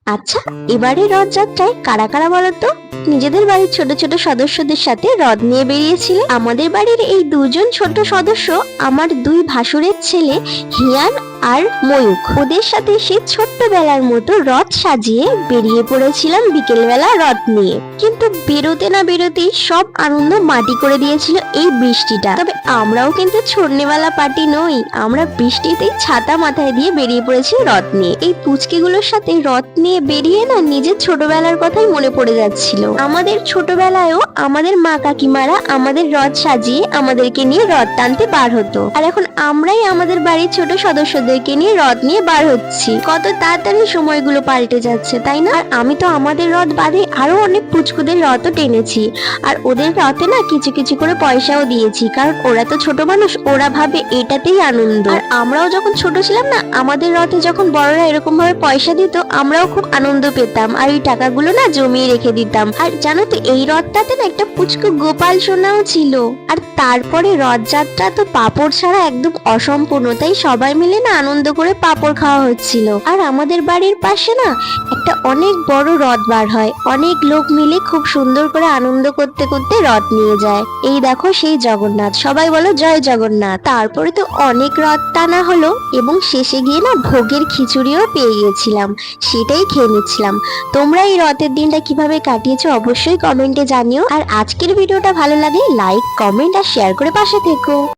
আচ্ছা, এবারে রথযাত্রায় কারা কারা বলতো নিজেদের বাড়ির ছোট ছোট সদস্যদের সাথে রথ নিয়ে বেরিয়েছিল? আমাদের বাড়ির এই দুজন ছোট সদস্য আমার দুই ভাসুরের ছেলে হিয়ান আর ময়ূখ। ওদের সাথে সে ছোট্টবেলার মতো রথ সাজিয়ে বেরিয়ে পড়েছিলাম বিকেলবেলা রথ নিয়ে। কিন্তু বেরোতে না বেরোতেই সব আনন্দ মাটি করে দিয়েছিল এই বৃষ্টিটা। তবে আমরাও কিন্তু ছোড়নেওয়ালা পার্টি নই, আমরা বৃষ্টিতেই ছাতা মাথায় দিয়ে বেরিয়ে পড়েছি রথ নিয়ে। এই পুচকিগুলোর সাথে রথ নিয়ে বেরিয়ে না নিজের ছোটবেলার কথাই মনে পড়ে যাচ্ছিল। আমাদের ছোটবেলায়ও আমাদের মা কাকিমারা আমাদের রথ সাজিয়ে আমাদেরকে নিয়ে রথ টানতে বার হতো, আর এখন আমরাই আমাদের বাড়ির ছোট সদস্যদেরকে নিয়ে রথ নিয়ে বার হচ্ছি। কত তাড়াতাড়ি সময়গুলো পাল্টে যাচ্ছে, তাই না? আর আমি তো আমাদের রথ বাদে আরো অনেক পুচকুদের রথও টেনেছি, আর ওদের রথে না কিছু কিছু করে পয়সাও দিয়েছি, কারণ ওরা তো ছোট মানুষ, ওরা ভাবে এটাতেই আনন্দ। আর আমরাও যখন ছোট ছিলাম না, আমাদের রথে যখন বড়রা এরকম ভাবে পয়সা দিত, আমরাও খুব আনন্দ পেতাম, আর ওই টাকাগুলো না জমিয়ে রেখে দিতাম। আর জানো তো, এই রথটাতে না একটা পুচকু গোপাল সোনাও ছিল। আর তারপরে রথযাত্রা তো পাঁপড় ছাড়া একদম অসম্পূর্ণ, তাই সবাই মিলে না আনন্দ করে পাঁপড় খাওয়া হচ্ছিল। আর আমাদের বাড়ির পাশে না একটা অনেক বড় রথ বার হয়, অনেক লোক মিলে খুব সুন্দর করে আনন্দ করতে করতে রথ নিয়ে যায়। এই দেখো সেই জগন্নাথ, সবাই বলো জয় জগন্নাথ। তারপরে তো অনেক রথ টানা হলো এবং শেষে গিয়ে না ভোগের খিচুড়িও পেয়ে গেছিলাম, সেটাই খেয়ে নিচ্ছিলাম। তোমরা এই রথের দিনটা কিভাবে কাটিয়েছো অবশ্যই কমেন্টে জানিও। আর আজকের ভিডিওটা ভালো লাগলে লাইক, কমেন্ট আর শেয়ার করে পাশে থেকো।